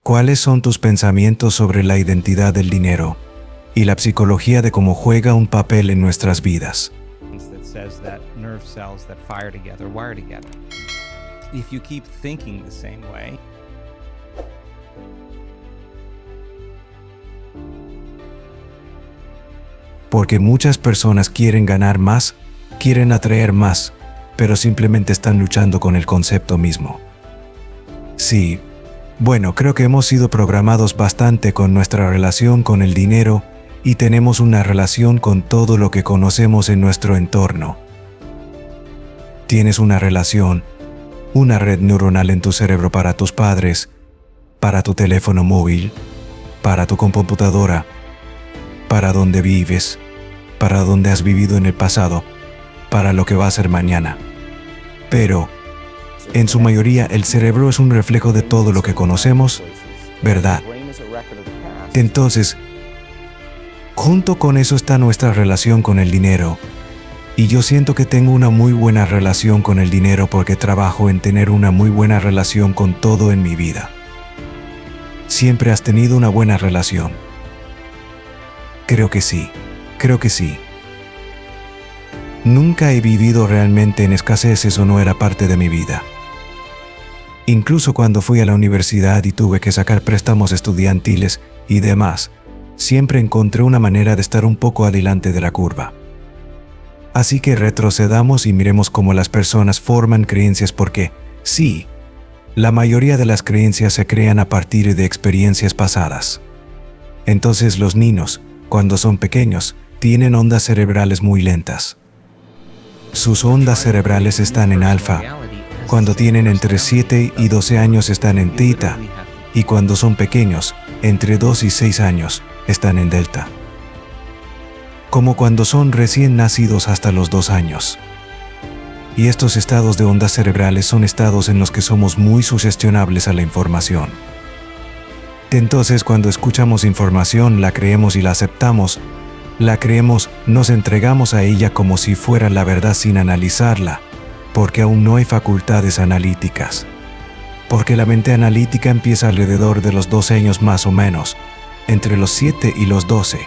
¿Cuáles son tus pensamientos sobre la identidad del dinero y la psicología de cómo juega un papel en nuestras vidas? That says that nerve cells that fire together wire together. If you keep thinking the same way, Porque muchas personas quieren ganar más, quieren atraer más, pero simplemente están luchando con el concepto mismo. Sí, bueno, creo que hemos sido programados bastante con nuestra relación con el dinero y tenemos una relación con todo lo que conocemos en nuestro entorno. Tienes una relación, una red neuronal en tu cerebro para tus padres, para tu teléfono móvil, para tu computadora, para dónde vives, para dónde has vivido en el pasado, para lo que va a ser mañana. Pero, en su mayoría, el cerebro es un reflejo de todo lo que conocemos, ¿verdad? Entonces, junto con eso está nuestra relación con el dinero. Y yo siento que tengo una muy buena relación con el dinero porque trabajo en tener una muy buena relación con todo en mi vida. ¿Siempre has tenido una buena relación? Creo que sí. Nunca he vivido realmente en escasez, eso no era parte de mi vida. Incluso cuando fui a la universidad y tuve que sacar préstamos estudiantiles y demás, siempre encontré una manera de estar un poco adelante de la curva. Así que retrocedamos y miremos cómo las personas forman creencias porque, sí, la mayoría de las creencias se crean a partir de experiencias pasadas. Entonces los niños, cuando son pequeños, tienen ondas cerebrales muy lentas. Sus ondas cerebrales están en alfa. Cuando tienen entre 7 y 12 años están en teta. Y cuando son pequeños, entre 2 y 6 años, están en delta. Como cuando son recién nacidos hasta los 2 años. Y estos estados de ondas cerebrales son estados en los que somos muy sugestionables a la información. Entonces, cuando escuchamos información, la creemos y la aceptamos. La creemos, nos entregamos a ella como si fuera la verdad sin analizarla, porque aún no hay facultades analíticas. Porque la mente analítica empieza alrededor de los 12 años más o menos, entre los 7 y los 12.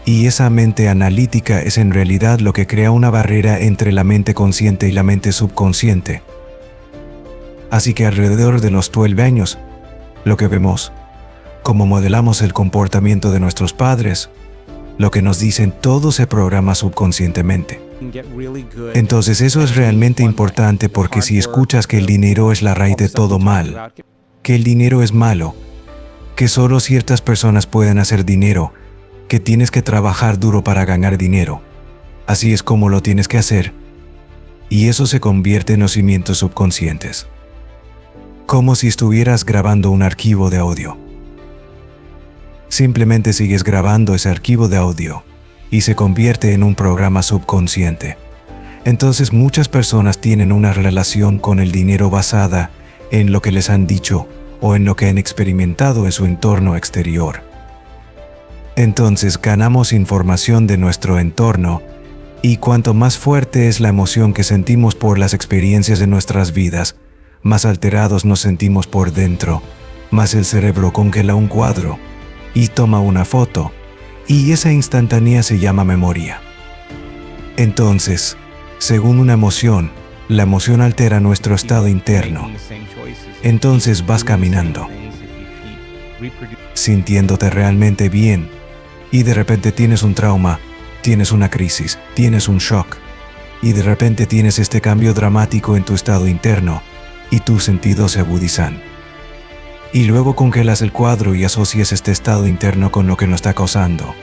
Y esa mente analítica es en realidad lo que crea una barrera entre la mente consciente y la mente subconsciente. Así que alrededor de los 12 años, lo que vemos, cómo modelamos el comportamiento de nuestros padres, lo que nos dicen, todo se programa subconscientemente. Entonces eso es realmente importante porque si escuchas que el dinero es la raíz de todo mal, que el dinero es malo, que solo ciertas personas pueden hacer dinero, que tienes que trabajar duro para ganar dinero, así es como lo tienes que hacer, y eso se convierte en los cimientos subconscientes. Como si estuvieras grabando un archivo de audio. Simplemente sigues grabando ese archivo de audio y se convierte en un programa subconsciente. Entonces muchas personas tienen una relación con el dinero basada en lo que les han dicho o en lo que han experimentado en su entorno exterior. Entonces ganamos información de nuestro entorno y cuanto más fuerte es la emoción que sentimos por las experiencias de nuestras vidas, más alterados nos sentimos por dentro, más el cerebro congela un cuadro y toma una foto, y esa instantánea se llama memoria. Entonces, según una emoción, la emoción altera nuestro estado interno. Entonces vas caminando, sintiéndote realmente bien, y de repente tienes un trauma, tienes una crisis, tienes un shock, y de repente tienes este cambio dramático en tu estado interno, y tus sentidos se agudizan. Y luego congelas el cuadro y asocias este estado interno con lo que nos está causando.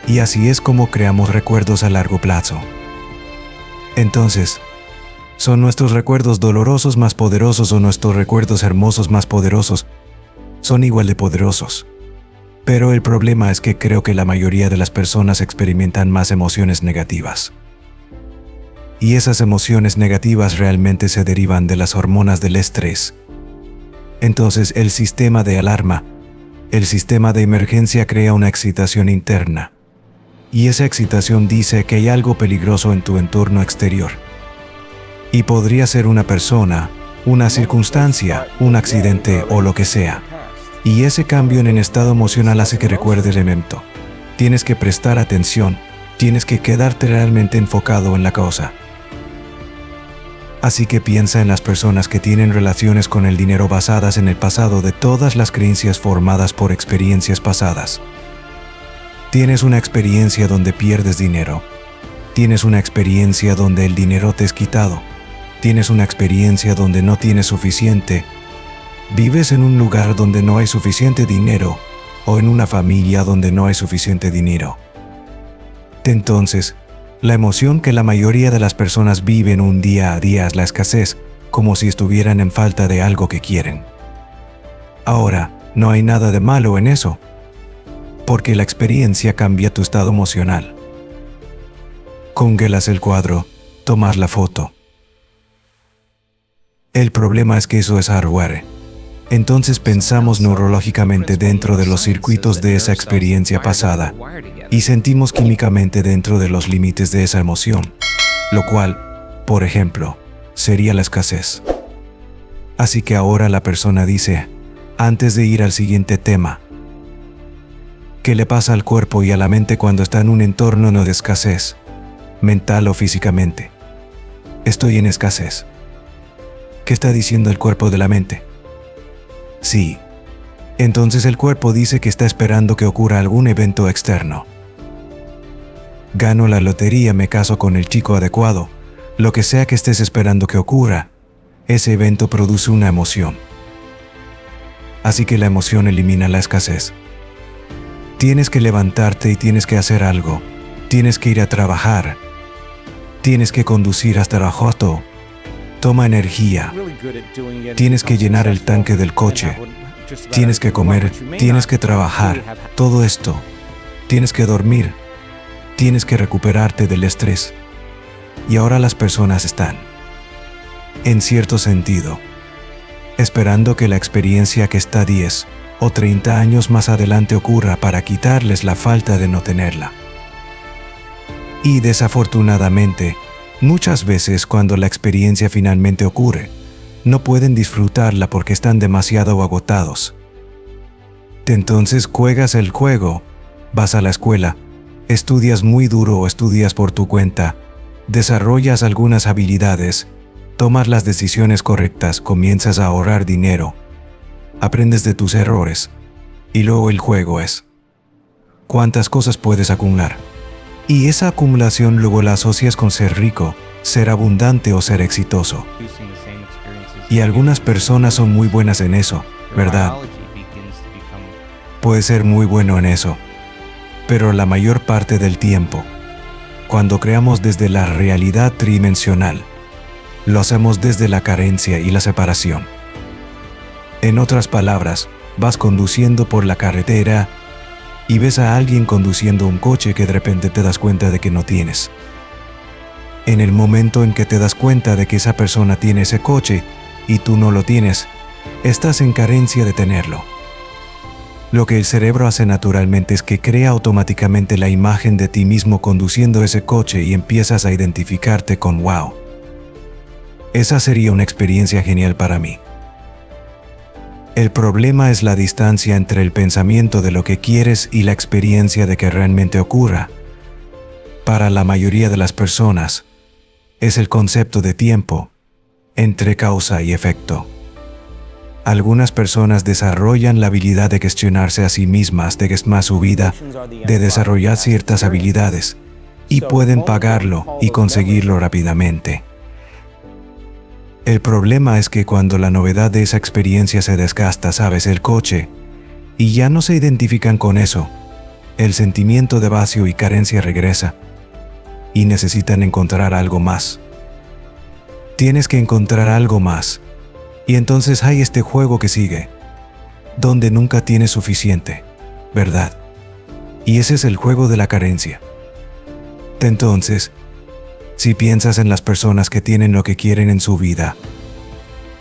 Y así es como creamos recuerdos a largo plazo. Entonces, ¿son nuestros recuerdos dolorosos más poderosos o nuestros recuerdos hermosos más poderosos? Son igual de poderosos. Pero el problema es que creo que la mayoría de las personas experimentan más emociones negativas. Y esas emociones negativas realmente se derivan de las hormonas del estrés. Entonces el sistema de alarma, el sistema de emergencia crea una excitación interna. Y esa excitación dice que hay algo peligroso en tu entorno exterior. Y podría ser una persona, una circunstancia, un accidente o lo que sea. Y ese cambio en el estado emocional hace que recuerdes el evento. Tienes que prestar atención, tienes que quedarte realmente enfocado en la causa. Así que piensa en las personas que tienen relaciones con el dinero basadas en el pasado de todas las creencias formadas por experiencias pasadas. Tienes una experiencia donde pierdes dinero. Tienes una experiencia donde el dinero te es quitado. Tienes una experiencia donde no tienes suficiente. Vives en un lugar donde no hay suficiente dinero o en una familia donde no hay suficiente dinero. Entonces, la emoción que la mayoría de las personas viven un día a día es la escasez, como si estuvieran en falta de algo que quieren. Ahora, no hay nada de malo en eso, porque la experiencia cambia tu estado emocional. Congelas el cuadro, tomas la foto. El problema es que eso es hardware. Entonces pensamos neurológicamente dentro de los circuitos de esa experiencia pasada y sentimos químicamente dentro de los límites de esa emoción, lo cual, por ejemplo, sería la escasez. Así que ahora la persona dice, antes de ir al siguiente tema, ¿qué le pasa al cuerpo y a la mente cuando está en un entorno no de escasez, mental o físicamente? Estoy en escasez. ¿Qué está diciendo el cuerpo de la mente? Sí. Entonces el cuerpo dice que está esperando que ocurra algún evento externo. Gano la lotería, me caso con el chico adecuado. Lo que sea que estés esperando que ocurra, ese evento produce una emoción. Así que la emoción elimina la escasez. Tienes que levantarte y tienes que hacer algo. Tienes que ir a trabajar. Tienes que conducir hasta la auto. Toma energía. Tienes que llenar el tanque del coche. Tienes que comer. Tienes que trabajar. Todo esto. Tienes que dormir. Tienes que recuperarte del estrés. Y ahora las personas están, en cierto sentido, esperando que la experiencia que está 10 o 30 años más adelante ocurra para quitarles la falta de no tenerla. Y desafortunadamente, muchas veces cuando la experiencia finalmente ocurre, no pueden disfrutarla porque están demasiado agotados. Entonces juegas el juego, vas a la escuela, estudias muy duro o estudias por tu cuenta, desarrollas algunas habilidades, tomas las decisiones correctas, comienzas a ahorrar dinero, aprendes de tus errores, y luego el juego es ¿cuántas cosas puedes acumular? Y esa acumulación luego la asocias con ser rico, ser abundante o ser exitoso. Y algunas personas son muy buenas en eso, ¿verdad? Puede ser muy bueno en eso. Pero la mayor parte del tiempo, cuando creamos desde la realidad tridimensional, lo hacemos desde la carencia y la separación. En otras palabras, vas conduciendo por la carretera y ves a alguien conduciendo un coche que de repente te das cuenta de que no tienes. En el momento en que te das cuenta de que esa persona tiene ese coche y tú no lo tienes, estás en carencia de tenerlo. Lo que el cerebro hace naturalmente es que crea automáticamente la imagen de ti mismo conduciendo ese coche y empiezas a identificarte con wow. Esa sería una experiencia genial para mí. El problema es la distancia entre el pensamiento de lo que quieres y la experiencia de que realmente ocurra. Para la mayoría de las personas, es el concepto de tiempo, entre causa y efecto. Algunas personas desarrollan la habilidad de gestionarse a sí mismas, de gestionar su vida, de desarrollar ciertas habilidades, y pueden pagarlo y conseguirlo rápidamente. El problema es que cuando la novedad de esa experiencia se desgasta, sabes, el coche, y ya no se identifican con eso, el sentimiento de vacío y carencia regresa, y necesitan encontrar algo más. Tienes que encontrar algo más. Y entonces hay este juego que sigue, donde nunca tienes suficiente, ¿verdad? Y ese es el juego de la carencia. Entonces, si piensas en las personas que tienen lo que quieren en su vida,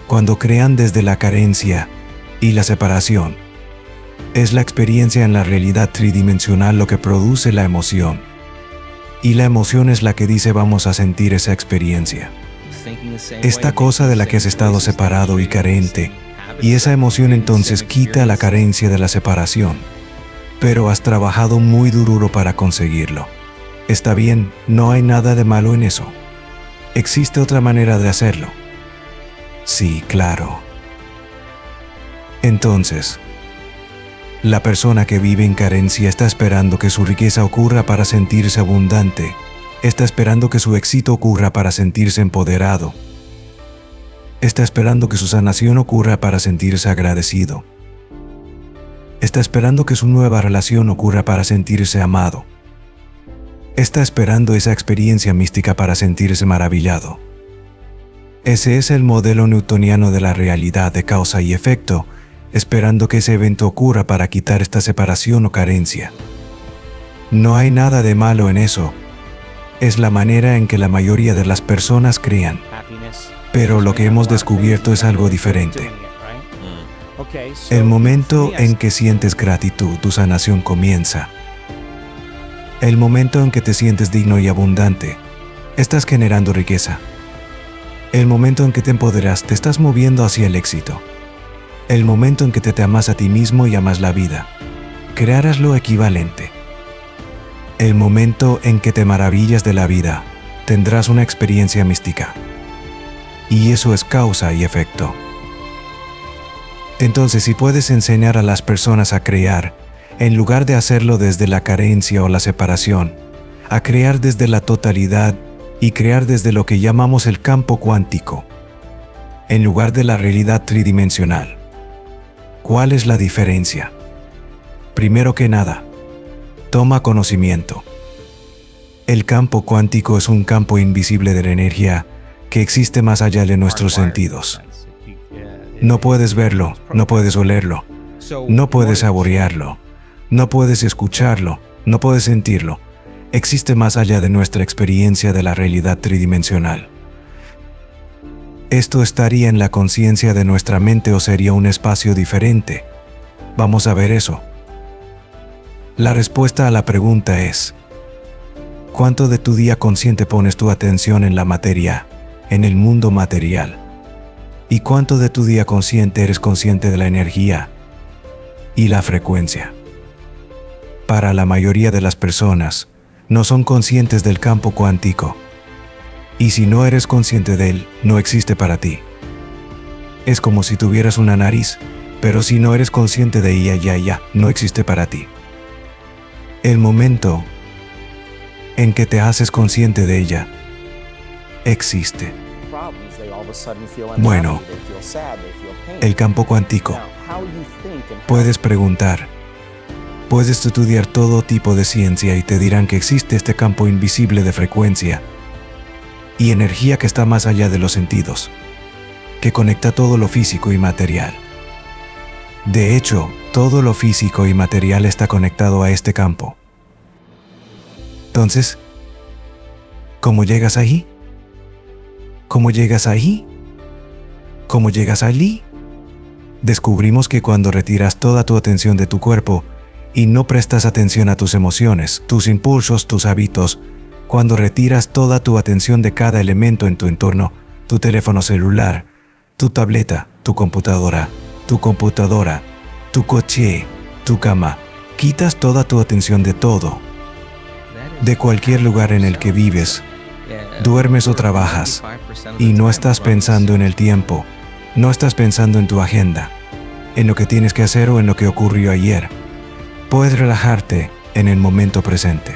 cuando crean desde la carencia y la separación, es la experiencia en la realidad tridimensional lo que produce la emoción. Y la emoción es la que dice vamos a sentir esa experiencia. esta cosa de la que has estado separado y carente, y esa emoción entonces quita la carencia de la separación, pero has trabajado muy duro para conseguirlo. Está bien, no hay nada de malo en eso. ¿Existe otra manera de hacerlo? Sí, claro. Entonces, la persona que vive en carencia está esperando que su riqueza ocurra para sentirse abundante. Está esperando que su éxito ocurra para sentirse empoderado. Está esperando que su sanación ocurra para sentirse agradecido. Está esperando que su nueva relación ocurra para sentirse amado. Está esperando esa experiencia mística para sentirse maravillado. Ese es el modelo newtoniano de la realidad de causa y efecto, esperando que ese evento ocurra para quitar esta separación o carencia. No hay nada de malo en eso. Es la manera en que la mayoría de las personas crean. Pero lo que hemos descubierto es algo diferente. El momento en que sientes gratitud, tu sanación comienza. El momento en que te sientes digno y abundante, estás generando riqueza. El momento en que te empoderas, te estás moviendo hacia el éxito. El momento en que te amas a ti mismo y amas la vida, crearás lo equivalente. El momento en que te maravillas de la vida, tendrás una experiencia mística. Y eso es causa y efecto. Entonces, si puedes enseñar a las personas a crear, en lugar de hacerlo desde la carencia o la separación, a crear desde la totalidad y crear desde lo que llamamos el campo cuántico, en lugar de la realidad tridimensional. ¿Cuál es la diferencia? Primero que nada, toma conocimiento. El campo cuántico es un campo invisible de la energía que existe más allá de nuestros sentidos. No puedes verlo, no puedes olerlo, no puedes saborearlo, no puedes escucharlo, no puedes sentirlo. Existe más allá de nuestra experiencia de la realidad tridimensional. ¿Esto estaría en la conciencia de nuestra mente o sería un espacio diferente? Vamos a ver eso. La respuesta a la pregunta es: ¿cuánto de tu día consciente pones tu atención en la materia, en el mundo material? ¿Y cuánto de tu día consciente eres consciente de la energía y la frecuencia? Para la mayoría de las personas, no son conscientes del campo cuántico. Y si no eres consciente de él, no existe para ti. Es como si tuvieras una nariz, pero si no eres consciente de ella, ya, no existe para ti. El momento en que te haces consciente de ella, existe. Bueno, el campo cuántico. Puedes preguntar, puedes estudiar todo tipo de ciencia y te dirán que existe este campo invisible de frecuencia y energía que está más allá de los sentidos, que conecta todo lo físico y material. De hecho, todo lo físico y material está conectado a este campo. Entonces, ¿cómo llegas ahí? ¿Cómo llegas ahí? ¿Cómo llegas allí? Descubrimos que cuando retiras toda tu atención de tu cuerpo y no prestas atención a tus emociones, tus impulsos, tus hábitos, cuando retiras toda tu atención de cada elemento en tu entorno, tu teléfono celular, tu tableta, tu computadora, tu coche, tu cama, quitas toda tu atención de todo, de cualquier lugar en el que vives, duermes o trabajas, y no estás pensando en el tiempo, no estás pensando en tu agenda, en lo que tienes que hacer o en lo que ocurrió ayer. Puedes relajarte en el momento presente.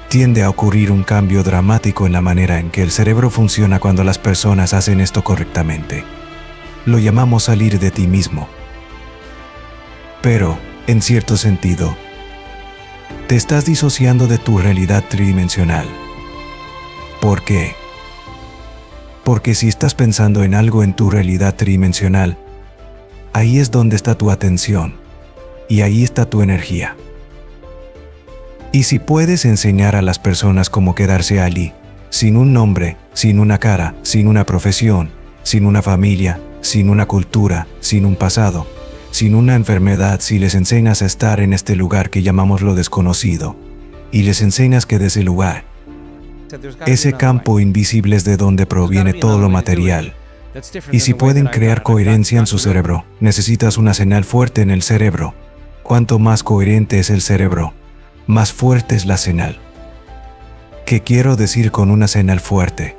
Tiende a ocurrir un cambio dramático en la manera en que el cerebro funciona cuando las personas hacen esto correctamente. Lo llamamos salir de ti mismo. Pero, en cierto sentido, te estás disociando de tu realidad tridimensional. ¿Por qué? Porque si estás pensando en algo en tu realidad tridimensional, ahí es donde está tu atención, y ahí está tu energía. Y si puedes enseñar a las personas cómo quedarse allí, sin un nombre, sin una cara, sin una profesión, sin una familia, sin una cultura, sin un pasado, sin una enfermedad, si les enseñas a estar en este lugar que llamamos lo desconocido, y les enseñas que de ese lugar Ese campo invisible es de donde proviene todo lo material. Y si pueden crear coherencia en su cerebro, necesitas una señal fuerte en el cerebro. Cuanto más coherente es el cerebro, más fuerte es la señal. ¿Qué quiero decir con una señal fuerte?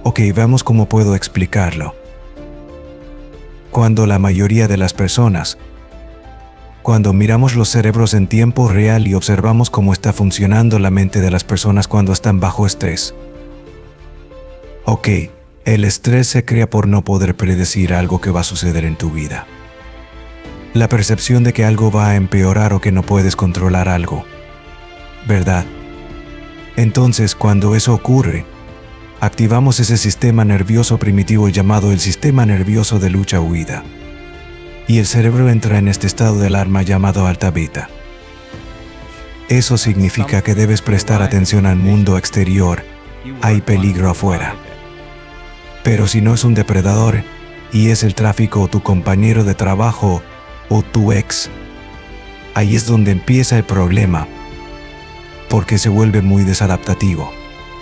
Ok, veamos cómo puedo explicarlo. Cuando la mayoría de las personas, cuando miramos los cerebros en tiempo real y observamos cómo está funcionando la mente de las personas cuando están bajo estrés. Ok, el estrés se crea por no poder predecir algo que va a suceder en tu vida. La percepción de que algo va a empeorar o que no puedes controlar algo. ¿Verdad? Entonces, cuando eso ocurre, activamos ese sistema nervioso primitivo llamado el sistema nervioso de lucha-huida. Y el cerebro entra en este estado de alarma llamado alta beta. Eso significa que debes prestar atención al mundo exterior. Hay peligro afuera. Pero si no es un depredador, y es el tráfico o tu compañero de trabajo o tu ex, ahí es donde empieza el problema, porque se vuelve muy desadaptativo,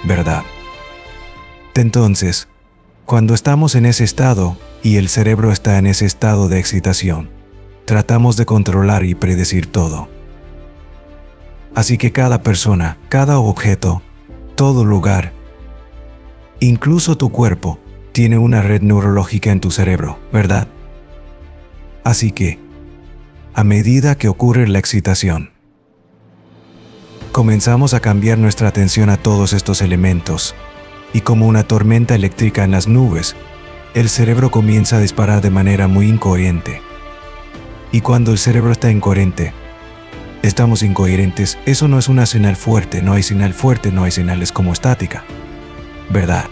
¿verdad? Entonces, cuando estamos en ese estado y el cerebro está en ese estado de excitación, tratamos de controlar y predecir todo. Así que cada persona, cada objeto, todo lugar, incluso tu cuerpo, tiene una red neurológica en tu cerebro, ¿verdad? Así que, a medida que ocurre la excitación, comenzamos a cambiar nuestra atención a todos estos elementos, y como una tormenta eléctrica en las nubes, el cerebro comienza a disparar de manera muy incoherente. Y cuando el cerebro está incoherente, estamos incoherentes, eso no es una señal fuerte, no hay señales como estática, ¿verdad?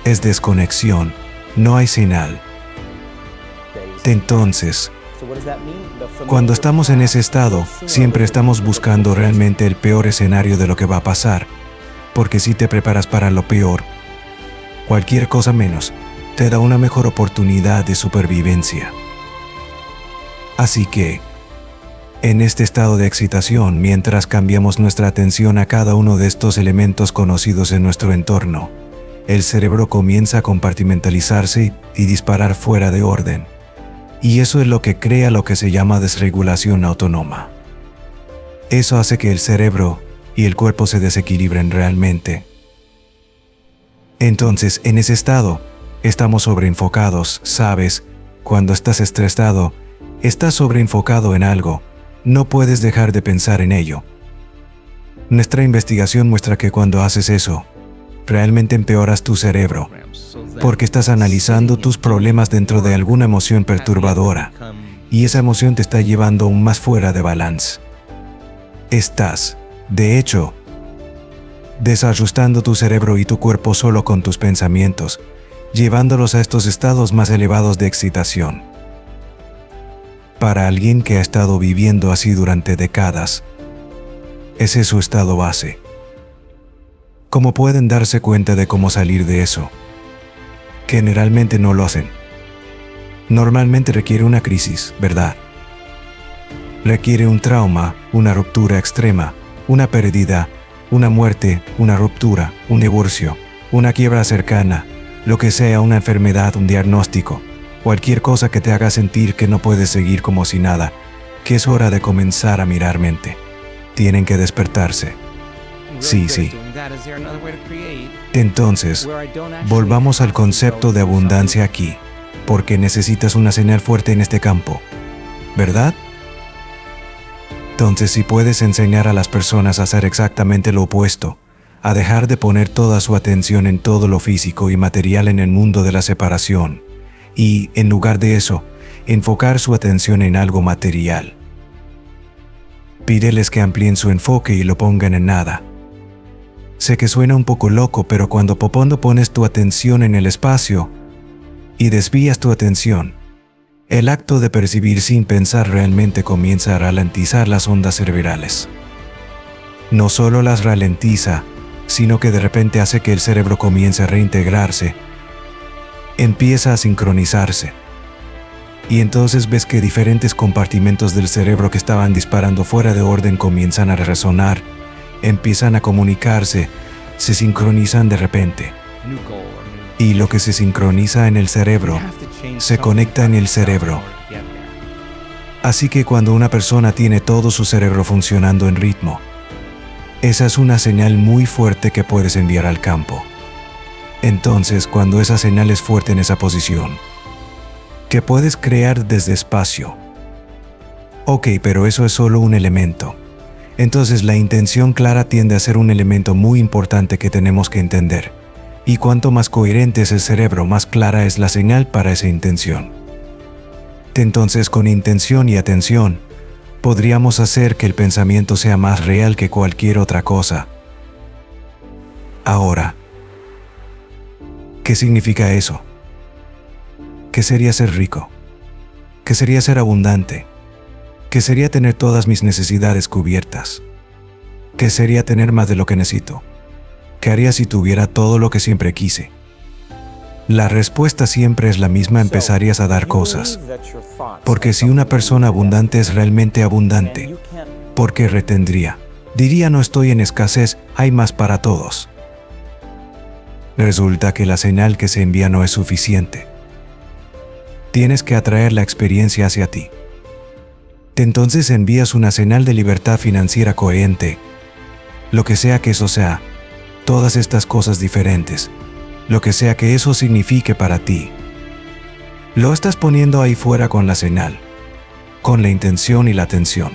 Es desconexión, no hay señal. Entonces, cuando estamos en ese estado, siempre estamos buscando realmente el peor escenario de lo que va a pasar, porque si te preparas para lo peor, cualquier cosa menos, te da una mejor oportunidad de supervivencia. Así que, en este estado de excitación, mientras cambiamos nuestra atención a cada uno de estos elementos conocidos en nuestro entorno, el cerebro comienza a compartimentalizarse y disparar fuera de orden. Y eso es lo que crea lo que se llama desregulación autónoma. Eso hace que el cerebro y el cuerpo se desequilibren realmente. Entonces, en ese estado, estamos sobreenfocados, ¿sabes? Cuando estás estresado, estás sobreenfocado en algo, no puedes dejar de pensar en ello. Nuestra investigación muestra que cuando haces eso, realmente empeoras tu cerebro, porque estás analizando tus problemas dentro de alguna emoción perturbadora, y esa emoción te está llevando aún más fuera de balance. Estás, de hecho, desajustando tu cerebro y tu cuerpo solo con tus pensamientos, llevándolos a estos estados más elevados de excitación. Para alguien que ha estado viviendo así durante décadas, ese es su estado base. ¿Cómo pueden darse cuenta de cómo salir de eso? Generalmente no lo hacen. Normalmente requiere una crisis, ¿verdad? Requiere un trauma, una ruptura extrema, una pérdida, una muerte, una ruptura, un divorcio, una quiebra cercana, lo que sea, una enfermedad, un diagnóstico, cualquier cosa que te haga sentir que no puedes seguir como si nada, que es hora de comenzar a mirar mente. Tienen que despertarse. Sí. Entonces, volvamos al concepto de abundancia aquí, porque necesitas una señal fuerte en este campo, ¿verdad? Entonces, si puedes enseñar a las personas a hacer exactamente lo opuesto, a dejar de poner toda su atención en todo lo físico y material en el mundo de la separación, y, en lugar de eso, enfocar su atención en algo material. Pídeles que amplíen su enfoque y lo pongan en nada. Sé que suena un poco loco, pero cuando pones tu atención en el espacio y desvías tu atención, el acto de percibir sin pensar realmente comienza a ralentizar las ondas cerebrales. No solo las ralentiza, sino que de repente hace que el cerebro comience a reintegrarse, empieza a sincronizarse. Y entonces ves que diferentes compartimentos del cerebro que estaban disparando fuera de orden comienzan a resonar empiezan a comunicarse, se sincronizan de repente. new goal or new Y lo que se sincroniza en el cerebro You have to change se something conecta en el about yourself cerebro. in order to get there. Así que cuando una persona tiene todo su cerebro funcionando en ritmo, esa es una señal muy fuerte que puedes enviar al campo. Entonces, cuando esa señal es fuerte en esa posición, que puedes crear desde espacio. Ok, pero eso es solo un elemento. Entonces la intención clara tiende a ser un elemento muy importante que tenemos que entender. Y cuanto más coherente es el cerebro, más clara es la señal para esa intención. Entonces, con intención y atención, podríamos hacer que el pensamiento sea más real que cualquier otra cosa. Ahora, ¿qué significa eso? ¿Qué sería ser rico? ¿Qué sería ser abundante? ¿Qué sería tener todas mis necesidades cubiertas? ¿Qué sería tener más de lo que necesito? ¿Qué haría si tuviera todo lo que siempre quise? La respuesta siempre es la misma: empezarías a dar cosas. Porque si una persona abundante es realmente abundante, ¿por qué retendría? Diría: no estoy en escasez, hay más para todos. Resulta que la señal que se envía no es suficiente. Tienes que atraer la experiencia hacia ti. Entonces envías una señal de libertad financiera coherente, lo que sea que eso sea, todas estas cosas diferentes, lo que sea que eso signifique para ti. Lo estás poniendo ahí fuera con la señal, con la intención y la atención.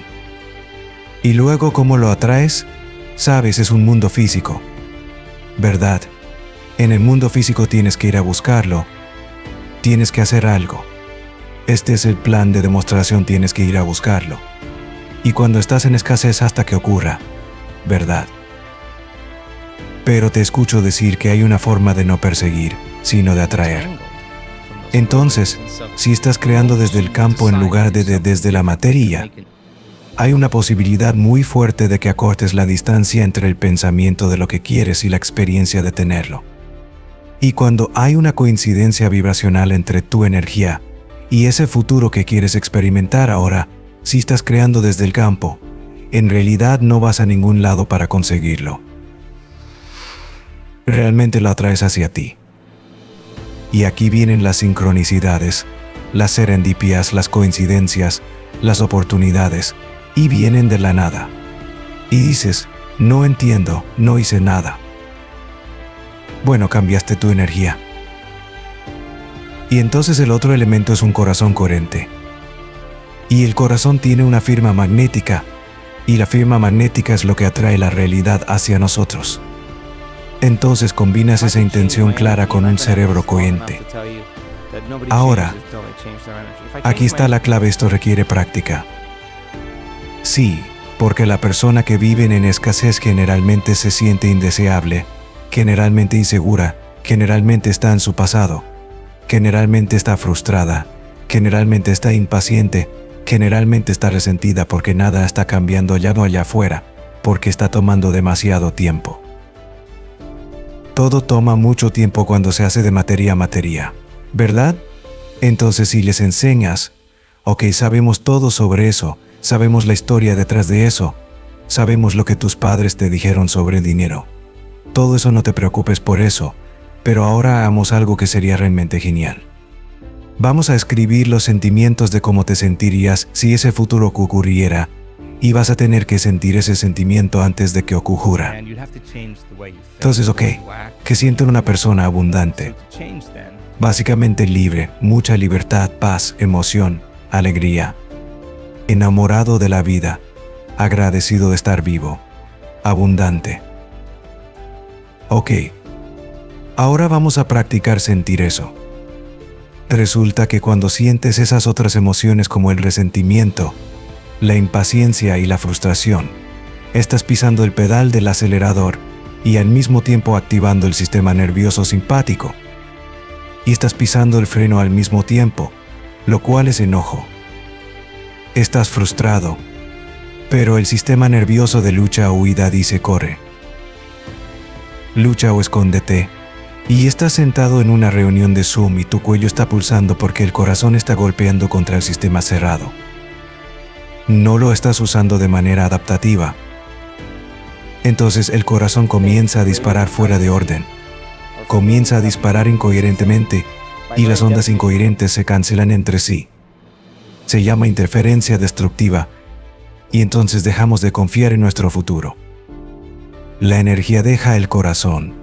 Y luego, ¿cómo lo atraes? Sabes, es un mundo físico, ¿verdad? En el mundo físico tienes que ir a buscarlo, tienes que hacer algo. Este es el plan de demostración, tienes que ir a buscarlo. Y cuando estás en escasez hasta que ocurra, ¿verdad? Pero te escucho decir que hay una forma de no perseguir, sino de atraer. Entonces, si estás creando desde el campo en lugar de desde la materia, hay una posibilidad muy fuerte de que acortes la distancia entre el pensamiento de lo que quieres y la experiencia de tenerlo. Y cuando hay una coincidencia vibracional entre tu energía y ese futuro que quieres experimentar ahora, si estás creando desde el campo, en realidad no vas a ningún lado para conseguirlo. Realmente lo atraes hacia ti. Y aquí vienen las sincronicidades, las serendipias, las coincidencias, las oportunidades, y vienen de la nada. Y dices: no entiendo, no hice nada. Bueno, cambiaste tu energía. Y entonces el otro elemento es un corazón coherente. Y el corazón tiene una firma magnética, y la firma magnética es lo que atrae la realidad hacia nosotros. Entonces combinas esa intención clara con un cerebro coherente. Ahora, aquí está la clave, esto requiere práctica. Sí, porque la persona que vive en escasez generalmente se siente indeseable, generalmente insegura, generalmente está en su pasado, generalmente está frustrada, generalmente está impaciente, generalmente está resentida porque nada está cambiando allá afuera, porque está tomando demasiado tiempo. Todo toma mucho tiempo cuando se hace de materia a materia, ¿verdad? Entonces si les enseñas, ok, sabemos todo sobre eso, sabemos la historia detrás de eso, sabemos lo que tus padres te dijeron sobre el dinero. Todo eso, no te preocupes por eso, pero ahora hagamos algo que sería realmente genial. Vamos a escribir los sentimientos de cómo te sentirías si ese futuro ocurriera, y vas a tener que sentir ese sentimiento antes de que ocurra. Entonces, ok, ¿qué siente una persona abundante? Básicamente libre, mucha libertad, paz, emoción, alegría. Enamorado de la vida, agradecido de estar vivo, abundante. Ok, ahora vamos a practicar sentir eso. Resulta que cuando sientes esas otras emociones como el resentimiento, la impaciencia y la frustración, estás pisando el pedal del acelerador y al mismo tiempo activando el sistema nervioso simpático. Y estás pisando el freno al mismo tiempo, lo cual es enojo. Estás frustrado, pero el sistema nervioso de lucha o huida dice: corre. Lucha o escóndete. Y estás sentado en una reunión de Zoom y tu cuello está pulsando porque el corazón está golpeando contra el sistema cerrado. No lo estás usando de manera adaptativa. entonces el corazón comienza a disparar fuera de orden. Comienza a disparar incoherentemente y las ondas incoherentes se cancelan entre sí. Se llama interferencia destructiva y entonces dejamos de confiar en nuestro futuro. La energía deja el corazón.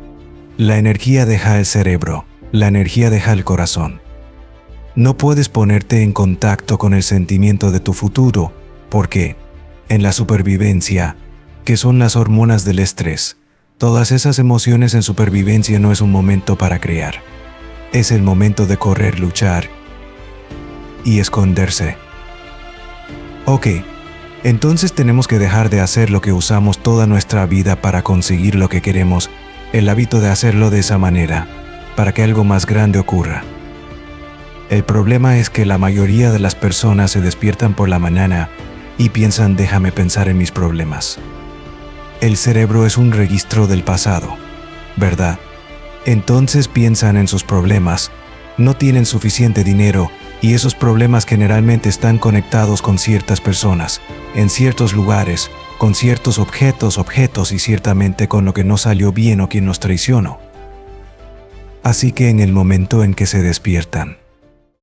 La energía deja el cerebro. La energía deja el corazón. No puedes ponerte en contacto con el sentimiento de tu futuro porque, en la supervivencia, que son las hormonas del estrés, todas esas emociones en supervivencia no es un momento para crear. Es el momento de correr, luchar y esconderse. Ok, entonces tenemos que dejar de hacer lo que usamos toda nuestra vida para conseguir lo que queremos, el hábito de hacerlo de esa manera, para que algo más grande ocurra. El problema es que la mayoría de las personas se despiertan por la mañana y piensan déjame pensar en mis problemas. El cerebro es un registro del pasado, ¿verdad? Entonces piensan en sus problemas, no tienen suficiente dinero y esos problemas generalmente están conectados con ciertas personas, en ciertos lugares, con ciertos objetos y ciertamente con lo que no salió bien o quien nos traicionó. Así que en el momento en que se despiertan,